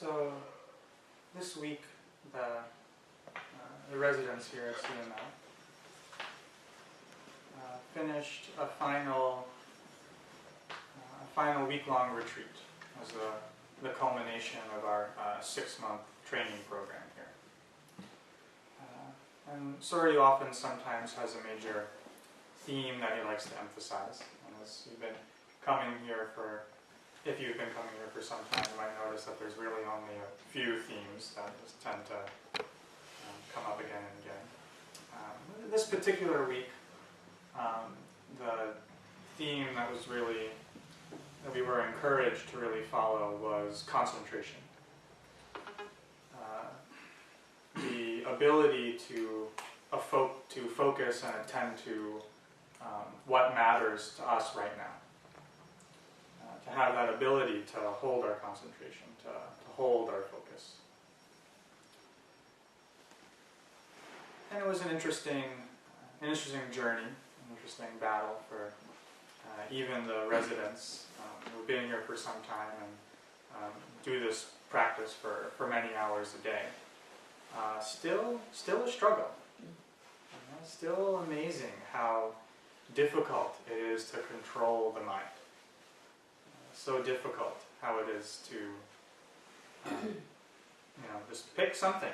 So this week, the residents here at CML finished a final week-long retreat as the culmination of our 6-month training program here. And Surya often sometimes has a major theme that he likes to emphasize. And as you've been coming here if you've been coming here for some time, you might notice that there's really only a few themes that just tend to come up again and again. This particular week, the theme that we were encouraged to really follow was concentration. The ability to focus and attend to what matters to us right now. To have that ability to hold our concentration, to hold our focus. And it was an interesting journey, an interesting battle for even the residents who've been here for some time and do this practice for many hours a day. Still a struggle. Still amazing how difficult it is to control the mind. So difficult how it is to just pick something.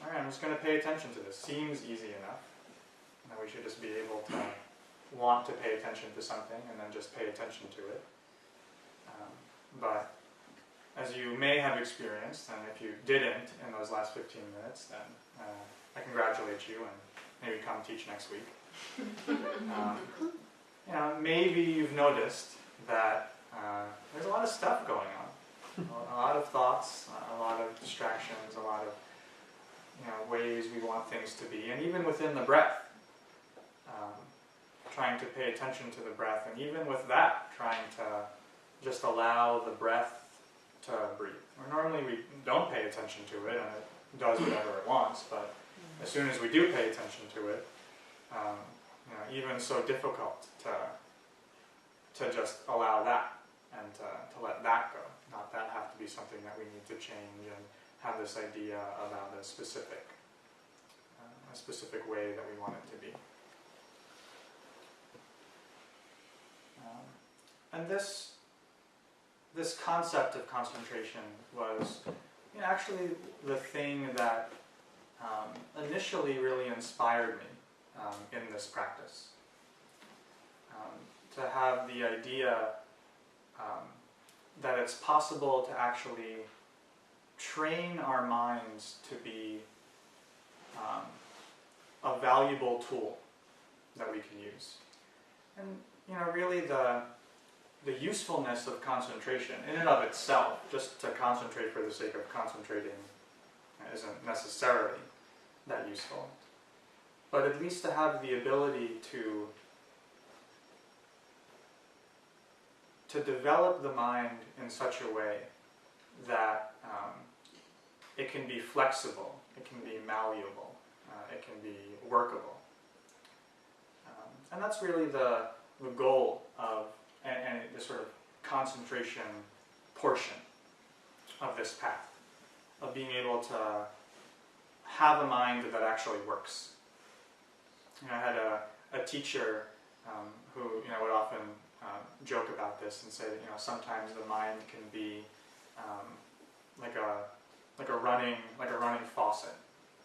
All right, I'm just going to pay attention to this. Seems easy enough. And we should just be able to want to pay attention to something and then just pay attention to it. But as you may have experienced, and if you didn't in those last 15 minutes, then I congratulate you and maybe come teach next week. Maybe you've noticed that there's a lot of stuff going on. A lot of thoughts, a lot of distractions, a lot of ways we want things to be. And even within the breath, trying to pay attention to the breath. And even with that, trying to just allow the breath to breathe. Normally we don't pay attention to it and it does whatever it wants. But as soon as we do pay attention to it, even so difficult to just allow that and to let that go, not that have to be something that we need to change and have this idea about a specific way that we want it to be. And this concept of concentration was actually the thing that initially really inspired me in this practice. To have the idea that it's possible to actually train our minds to be a valuable tool that we can use. And really the usefulness of concentration in and of itself, just to concentrate for the sake of concentrating, isn't necessarily that useful. But at least to have the ability to develop the mind in such a way that it can be flexible, it can be malleable, it can be workable. And that's really the goal of and the sort of concentration portion of this path, of being able to have a mind that actually works. I had a teacher who would often joke about this and say that sometimes the mind can be like a running faucet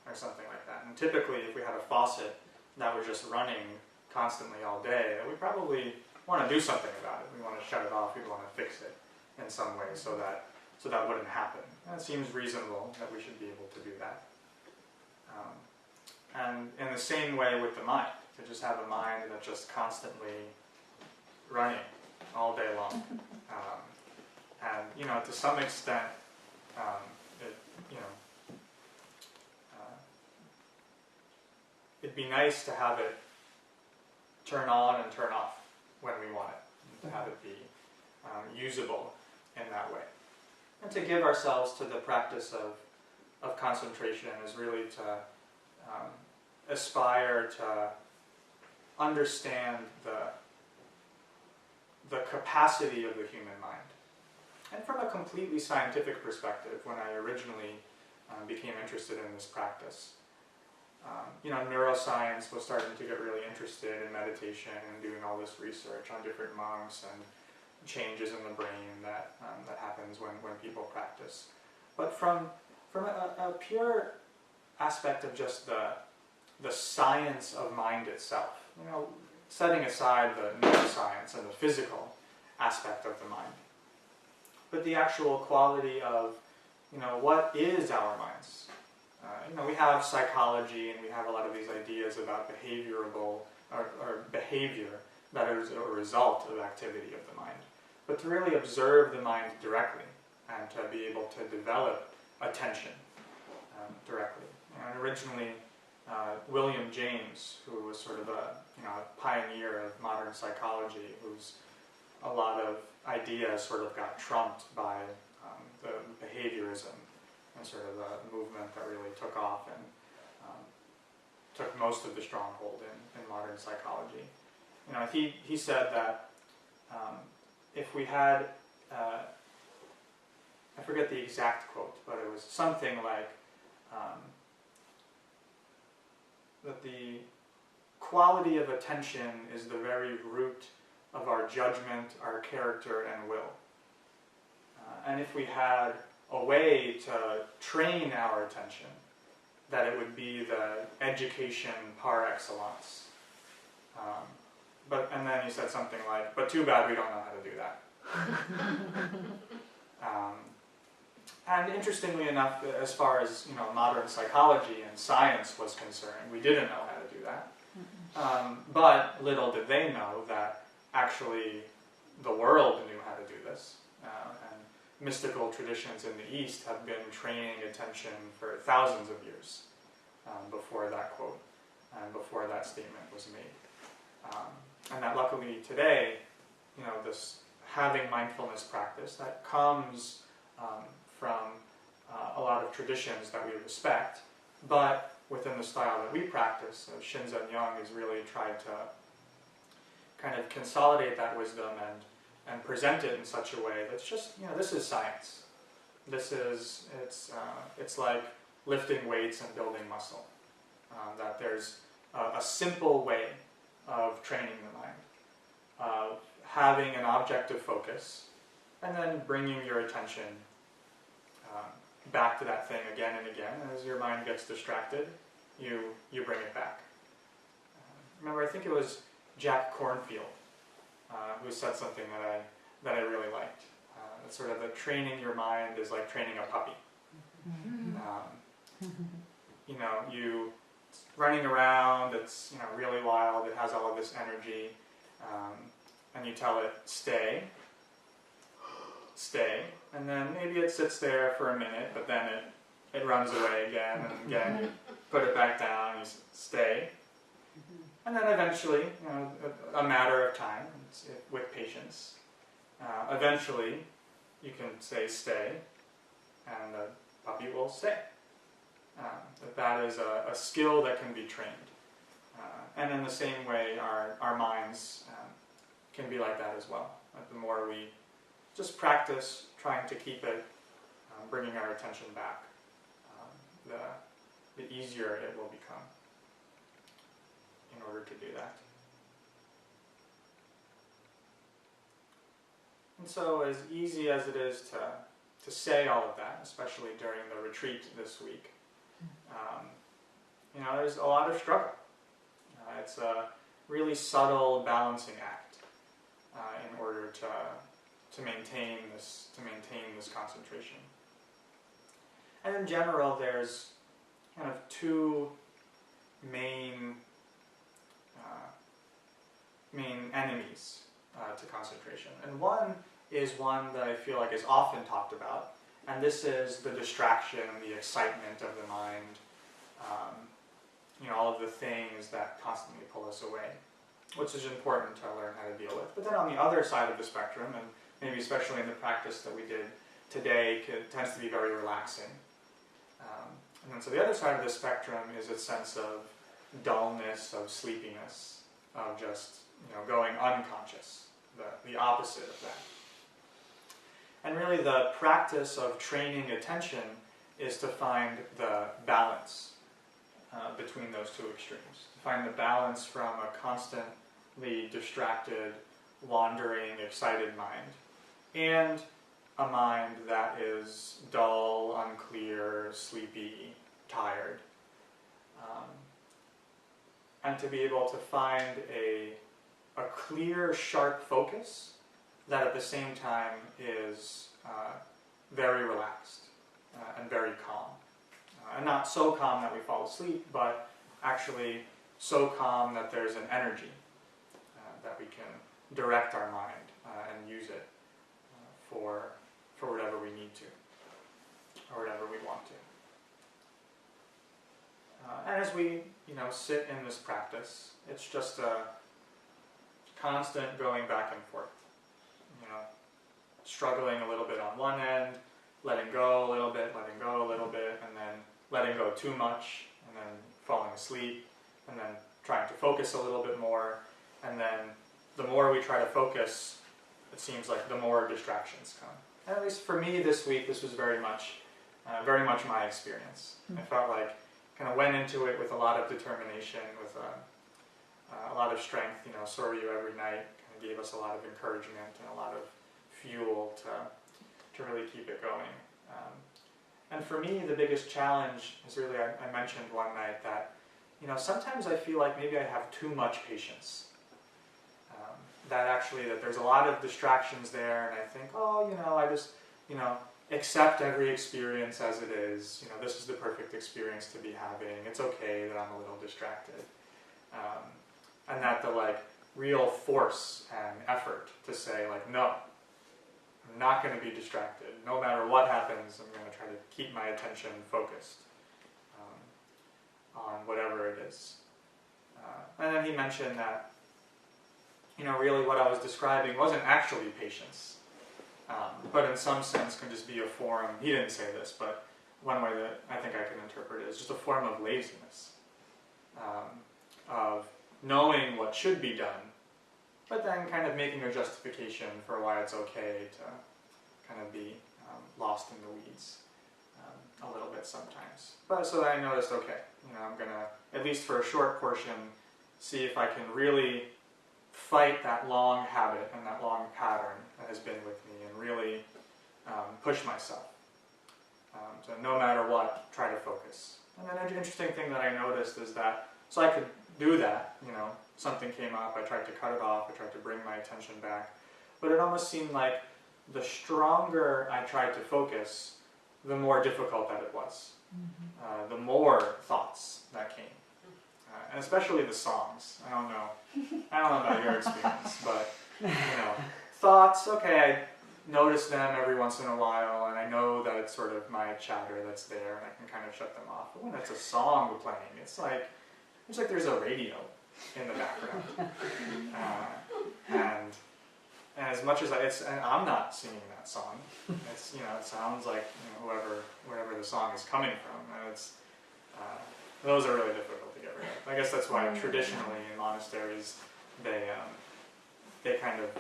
or something like that. And typically, if we had a faucet that was just running constantly all day, we probably want to do something about it. We want to shut it off. We want to fix it in some way so that wouldn't happen. And it seems reasonable that we should be able to do that. And in the same way with the mind, to just have a mind that's just constantly running all day long. And to some extent, it'd be nice to have it turn on and turn off when we want it, and to have it be usable in that way. And to give ourselves to the practice of concentration is really to aspire to understand the capacity of the human mind And from a completely scientific perspective, when I originally became interested in this practice, neuroscience was starting to get really interested in meditation and doing all this research on different monks and changes in the brain that happens when people practice. But from a pure aspect of just the science of mind itself, setting aside the neuroscience and the physical aspect of the mind, but the actual quality of, what is our minds? We have psychology and we have a lot of these ideas about or behavior that is a result of activity of the mind. But to really observe the mind directly and to be able to develop attention directly. And originally, William James, who was sort of a pioneer of modern psychology, whose a lot of ideas sort of got trumped by the behaviorism and sort of the movement that really took off and took most of the stronghold in modern psychology. He said that if we had, I forget the exact quote, but it was something like that the quality of attention is the very root of our judgment, our character, and will. And if we had a way to train our attention, that it would be the education par excellence. And then he said something like, but too bad we don't know how to do that. And interestingly enough, as far as modern psychology and science was concerned, we didn't know how to do that. But little did they know that actually the world knew how to do this. And mystical traditions in the East have been training attention for thousands of years before that quote and before that statement was made. And that luckily today, this having mindfulness practice that comes from a lot of traditions that we respect, but within the style that we practice, Shinzen Young has really tried to kind of consolidate that wisdom and present it in such a way that's just, this is science. It's like lifting weights and building muscle. That there's a simple way of training the mind, of having an objective focus, and then bringing your attention back to that thing again and again. And as your mind gets distracted, you bring it back. Remember, I think it was Jack Cornfield who said something that I really liked. It's sort of that training your mind is like training a puppy. You running around, it's really wild, it has all of this energy, and you tell it, stay, and then maybe it sits there for a minute, but then it runs away again, and again you put it back down, you stay, and then eventually, a matter of time, with patience, eventually you can say stay, and the puppy will stay. That is a skill that can be trained. And in the same way, our minds can be like that as well. The more we just practice trying to keep it, bringing our attention back, the easier it will become in order to do that. And so as easy as it is to say all of that, especially during the retreat this week, there's a lot of struggle. It's a really subtle balancing act in order to maintain this concentration. And in general, there's kind of two main enemies to concentration, and one is one that I feel like is often talked about, and this is the distraction, the excitement of the mind. All of the things that constantly pull us away, which is important to learn how to deal with. But then on the other side of the spectrum, and maybe especially in the practice that we did today, tends to be very relaxing. And then so the other side of the spectrum is a sense of dullness, of sleepiness, of just going unconscious, the opposite of that. And really the practice of training attention is to find the balance between those two extremes. To find the balance from a constantly distracted, wandering, excited mind, and a mind that is dull, unclear, sleepy, tired. And to be able to find a clear, sharp focus that at the same time is very relaxed and very calm. And not so calm that we fall asleep, but actually so calm that there's an energy that we can direct our mind and use it for whatever we need to, or whatever we want to. And as we, sit in this practice, it's just a constant going back and forth. Struggling a little bit on one end, letting go a little bit, letting go a little bit, and then letting go too much, and then falling asleep, and then trying to focus a little bit more, and then the more we try to focus, it seems like the more distractions come. And at least for me this week, this was very much my experience. I felt like kind of went into it with a lot of determination, with a lot of strength. Soryu every night kind of gave us a lot of encouragement and a lot of fuel to really keep it going. And for me, the biggest challenge is really, I mentioned one night that, sometimes I feel like maybe I have too much patience. That there's a lot of distractions there, and I think, I just, accept every experience as it is. This is the perfect experience to be having. It's okay that I'm a little distracted. And that the real force and effort to say no, I'm not going to be distracted. No matter what happens, I'm going to try to keep my attention focused on whatever it is. And then he mentioned that, really what I was describing wasn't actually patience, but in some sense can just be a form, he didn't say this, but one way that I think I can interpret it is just a form of laziness, of knowing what should be done, but then kind of making a justification for why it's okay to kind of be lost in the weeds a little bit sometimes. But so I noticed, okay, I'm going to, at least for a short portion, see if I can really fight that long habit and that long pattern that has been with me and really push myself. So no matter what, try to focus. And then an interesting thing that I noticed is that, so I could do that, something came up, I tried to cut it off, I tried to bring my attention back, but it almost seemed like the stronger I tried to focus, the more difficult that it was. The more thoughts that came. And especially the songs. I don't know about your experience, but thoughts, okay, I notice them every once in a while, and I know that it's sort of my chatter that's there, and I can kind of shut them off. But when it's a song playing, it's like there's a radio in the background. And as much as and I'm not singing that song, it's it sounds like wherever the song is coming from, and it's those are really difficult to get rid of. I guess that's why traditionally in monasteries they kind of,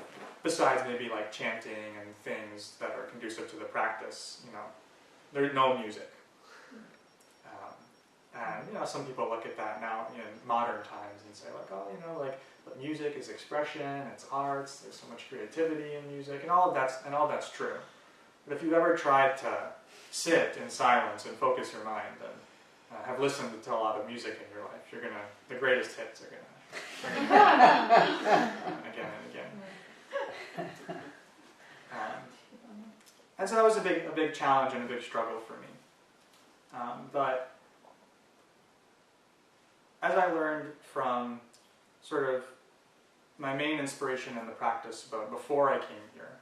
besides maybe chanting and things that are conducive to the practice, there's no music. And some people look at that now in modern times and say but music is expression, it's arts, there's so much creativity in music, and all that's true. But if you've ever tried to sit in silence and focus your mind and have listened to a lot of music in your life, the greatest hits are gonna again and again. And so that was a big challenge and a big struggle for me. But as I learned from sort of my main inspiration in the practice before I came here,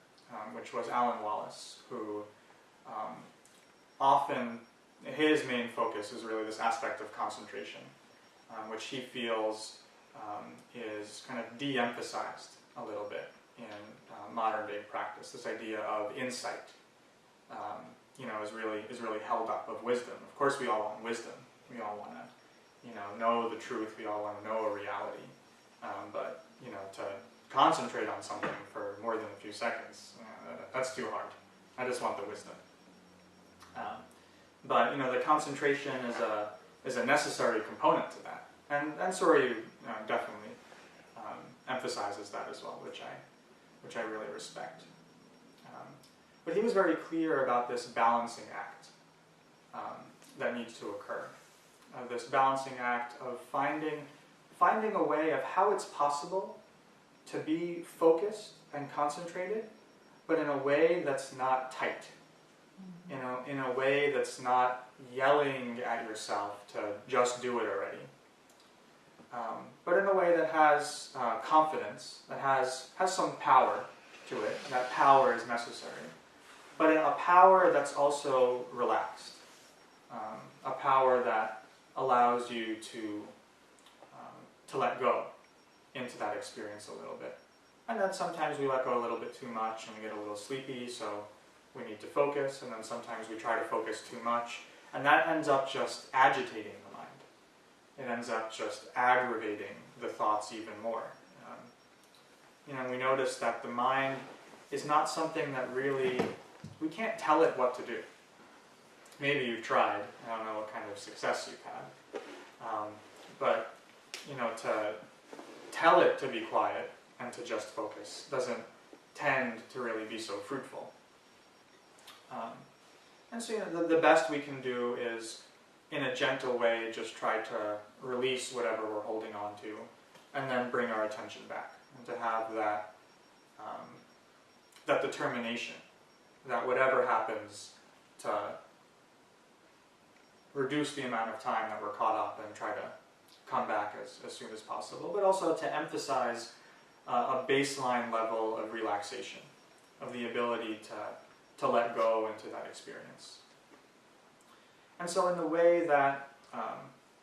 which was Alan Wallace, who often, his main focus is really this aspect of concentration, which he feels is kind of de-emphasized a little bit in modern day practice. This idea of insight, is really held up, of wisdom. Of course we all want wisdom. We all want to know the truth, we all want to know a reality. But, to concentrate on something for more than a few seconds, that's too hard. I just want the wisdom. But the concentration is a necessary component to that, and Soryu definitely emphasizes that as well, which I really respect. But he was very clear about this balancing act that needs to occur. This balancing act of finding a way of how it's possible to be focused and concentrated, but in a way that's not tight. In a way that's not yelling at yourself to just do it already. But in a way that has confidence, that has some power to it, and that power is necessary. But in a power that's also relaxed. A power that allows you to let go into that experience a little bit. And then sometimes we let go a little bit too much and we get a little sleepy, so we need to focus, and then sometimes we try to focus too much, and that ends up just agitating the mind. It ends up just aggravating the thoughts even more. We notice that the mind is not something that really, we can't tell it what to do. Maybe you've tried, I don't know what kind of success you've had, but to tell it to be quiet and to just focus doesn't tend to really be so fruitful. And so the best we can do is, in a gentle way, just try to release whatever we're holding on to, and then bring our attention back, and to have that determination that whatever happens, to reduce the amount of time that we're caught up and try to come back as soon as possible, but also to emphasize a baseline level of relaxation, of the ability to let go into that experience. And so in the way that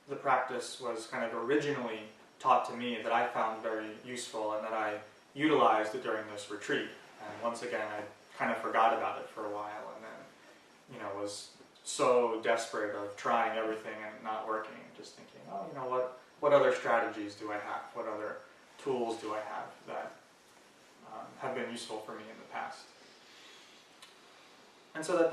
the practice was kind of originally taught to me, that I found very useful and that I utilized during this retreat, and once again I kind of forgot about it for a while, and then was so desperate of trying everything and not working, just thinking, what other strategies do I have? What other tools do I have that have been useful for me in the past? And so that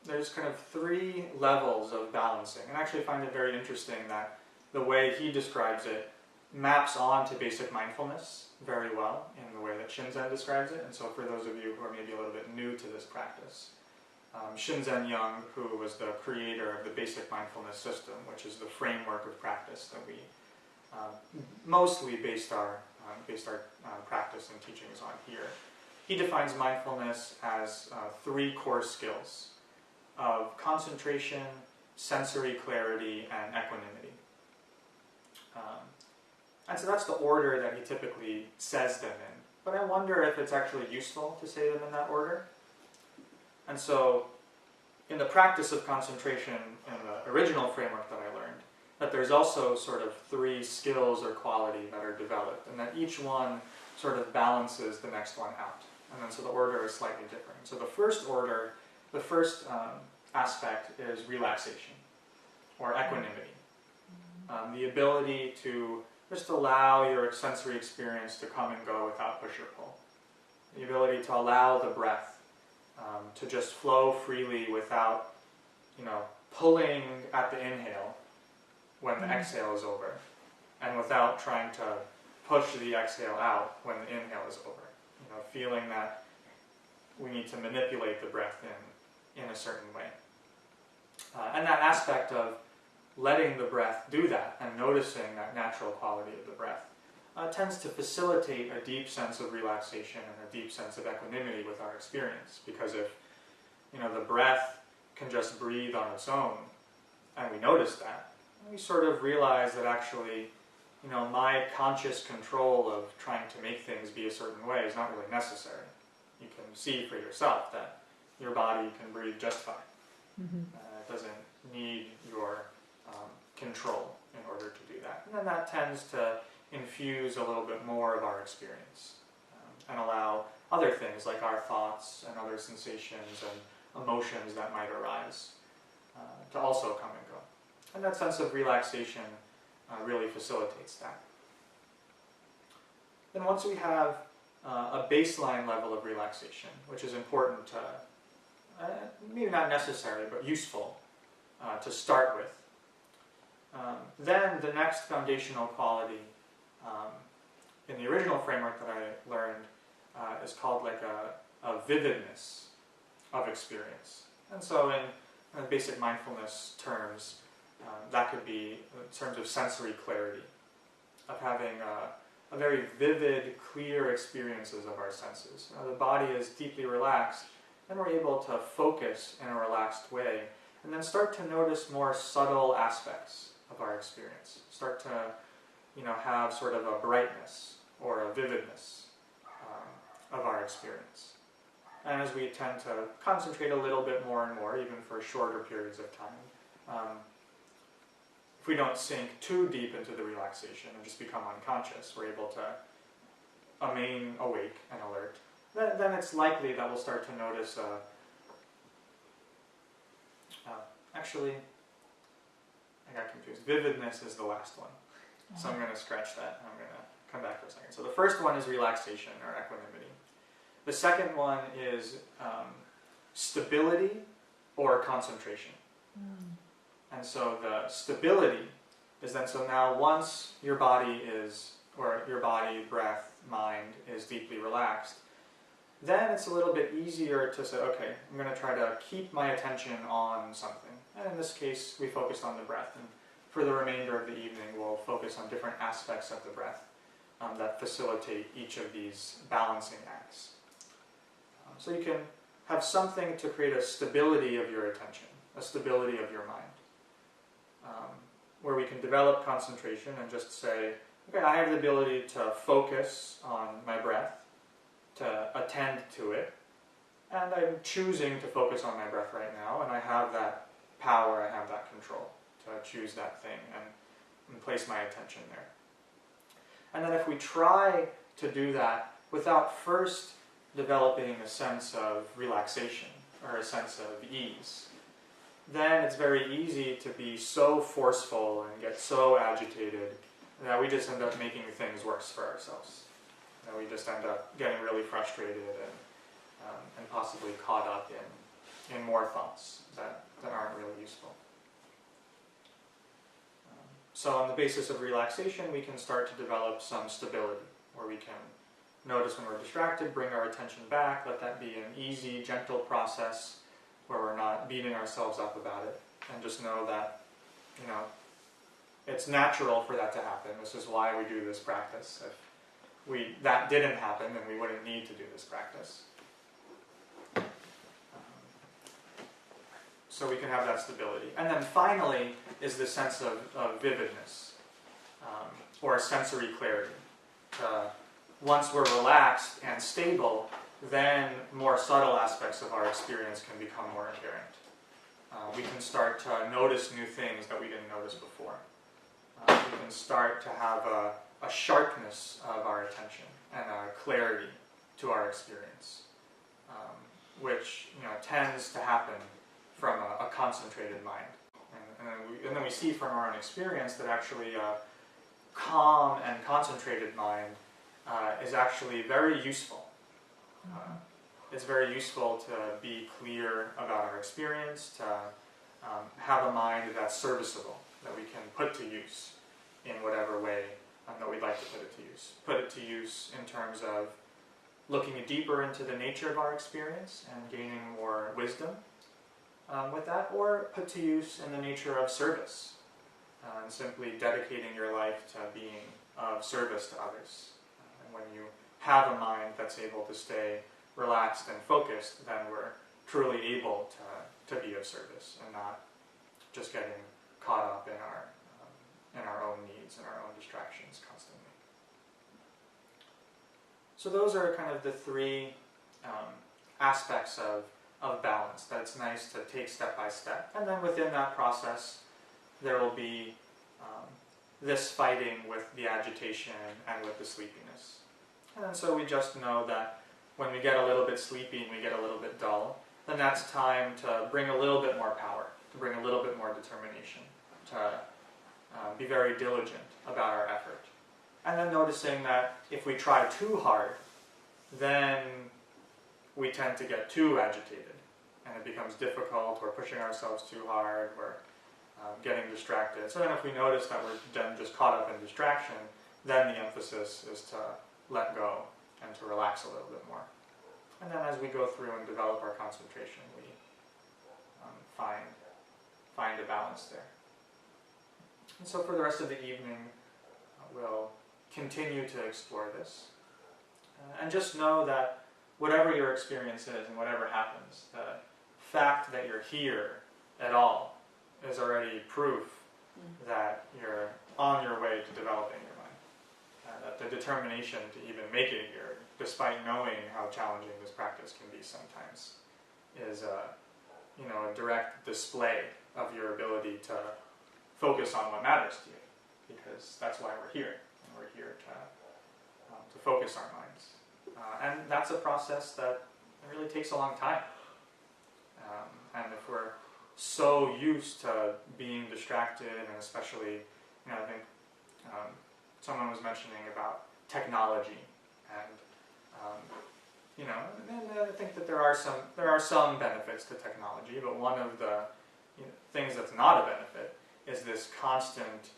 there's kind of 3 levels of balancing. And I actually find it very interesting that the way he describes it maps on to basic mindfulness very well in the way that Shinzen describes it. And so for those of you who are maybe a little bit new to this practice, Shinzen Young, who was the creator of the basic mindfulness system, which is the framework of practice that we mostly based our practice and teachings on here. He defines mindfulness as 3 core skills of concentration, sensory clarity, and equanimity. And so that's the order that he typically says them in. But I wonder if it's actually useful to say them in that order. And so, in the practice of concentration, in the original framework that I learned, that there's also sort of 3 skills or quality that are developed, and that each one sort of balances the next one out. And then so the order is slightly different. So the first aspect is relaxation, or equanimity. The ability to just allow your sensory experience to come and go without push or pull. The ability to allow the breath to just flow freely without, pulling at the inhale when the exhale is over, and without trying to push the exhale out when the inhale is over. Feeling that we need to manipulate the breath in a certain way. And that aspect of letting the breath do that and noticing that natural quality of the breath tends to facilitate a deep sense of relaxation and a deep sense of equanimity with our experience. Because if the breath can just breathe on its own, and we notice that, we sort of realize that actually, my conscious control of trying to make things be a certain way is not really necessary. You can see for yourself that your body can breathe just fine. Mm-hmm. It doesn't need your control in order to do that. And then that tends to infuse a little bit more of our experience and allow other things like our thoughts and other sensations and emotions that might arise to also come and go. And that sense of relaxation really facilitates that. Then once we have a baseline level of relaxation, which is important to, maybe not necessary, but useful to start with. Then the next foundational quality in the original framework that I learned is called like a vividness of experience. And so in basic mindfulness terms, that could be in terms of sensory clarity, of having a very vivid, clear experiences of our senses. The body is deeply relaxed, and we're able to focus in a relaxed way, and then start to notice more subtle aspects of our experience. Start to, have sort of a brightness or a vividness of our experience. And as we tend to concentrate a little bit more and more, even for shorter periods of time, if we don't sink too deep into the relaxation and just become unconscious, we're able to remain awake and alert, then it's likely that we'll start to notice actually, I got confused. Vividness is the last one. So I'm going to scratch that, and I'm going to come back for a second. So the first one is relaxation or equanimity. The second one is stability or concentration. And so the stability is then, so now once your body, breath, mind is deeply relaxed, then it's a little bit easier to say, okay, I'm going to try to keep my attention on something. And in this case, we focused on the breath. And for the remainder of the evening, we'll focus on different aspects of the breath that facilitate each of these balancing acts. So you can have something to create a stability of your attention, a stability of your mind, where we can develop concentration and just say, okay, I have the ability to focus on my breath, to attend to it, and I'm choosing to focus on my breath right now, and I have that power, I have that control to choose that thing and place my attention there. And then if we try to do that without first developing a sense of relaxation or a sense of ease, then it's very easy to be so forceful and get so agitated that we just end up making things worse for ourselves. We just end up getting really frustrated and possibly caught up in more thoughts that aren't really useful. So on the basis of relaxation, we can start to develop some stability, where we can notice when we're distracted, bring our attention back, let that be an easy, gentle process where we're not beating ourselves up about it, and just know that, it's natural for that to happen. This is why we do this practice. If that didn't happen, then we wouldn't need to do this practice. So we can have that stability. And then finally is the sense of vividness, or sensory clarity. Once we're relaxed and stable, then more subtle aspects of our experience can become more apparent. We can start to notice new things that we didn't notice before. We can start to have a sharpness of our attention and a clarity to our experience, which tends to happen from a concentrated mind. And then we see from our own experience that actually a calm and concentrated mind is actually very useful. It's very useful to be clear about our experience, to have a mind that's serviceable, that we can put to use in whatever way that we'd like to put it to use. Put it to use in terms of looking deeper into the nature of our experience and gaining more wisdom with that, or put to use in the nature of service, and simply dedicating your life to being of service to others. And when you have a mind that's able to stay relaxed and focused, then we're truly able to be of service and not just getting caught up in our own needs and our own distractions constantly. So those are kind of the three aspects of balance that it's nice to take step by step. And then within that process, there will be this fighting with the agitation and with the sleepiness. And so we just know that when we get a little bit sleepy and we get a little bit dull, then that's time to bring a little bit more power, to bring a little bit more determination, to be very diligent about our effort. And then noticing that if we try too hard, then we tend to get too agitated, and it becomes difficult, we're pushing ourselves too hard, we're getting distracted. So then if we notice that we're then just caught up in distraction, then the emphasis is to let go and to relax a little bit more. And then as we go through and develop our concentration, we find a balance there. And so for the rest of the evening, we'll continue to explore this. And just know that whatever your experience is and whatever happens, the fact that you're here at all is already proof that you're on your way to developing your mind. That the determination to even make it here, despite knowing how challenging this practice can be sometimes, is a direct display of your ability to focus on what matters to you, because that's why we're here, and we're here to focus our minds. And that's a process that really takes a long time. And if we're so used to being distracted, and especially, I think someone was mentioning about technology, and and I think that there are some benefits to technology, but one of the things that's not a benefit is this constant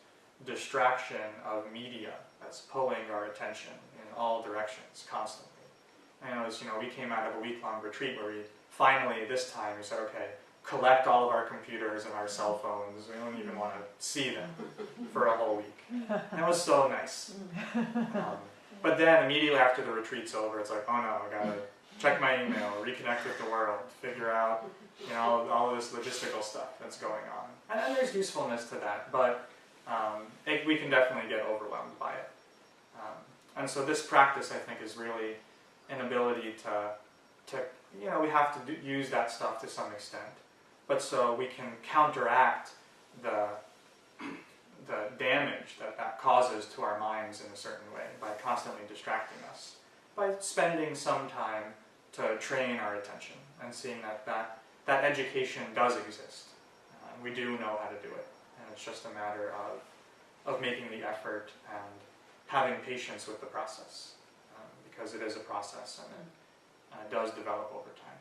distraction of media that's pulling our attention in all directions constantly. I noticed, we came out of a week-long retreat where we finally, this time, we said, okay, collect all of our computers and our cell phones. We don't even want to see them for a whole week. And it was so nice. But then immediately after the retreat's over, it's like, oh no, I gotta check my email, reconnect with the world, figure out, all of this logistical stuff that's going on. And there's usefulness to that, but we can definitely get overwhelmed by it. And so this practice, I think, is really an ability to we have to use that stuff to some extent, but so we can counteract the damage that causes to our minds in a certain way by constantly distracting us, by spending some time to train our attention and seeing that education does exist. And we do know how to do it, and it's just a matter of making the effort and having patience with the process, because it is a process and it does develop over time.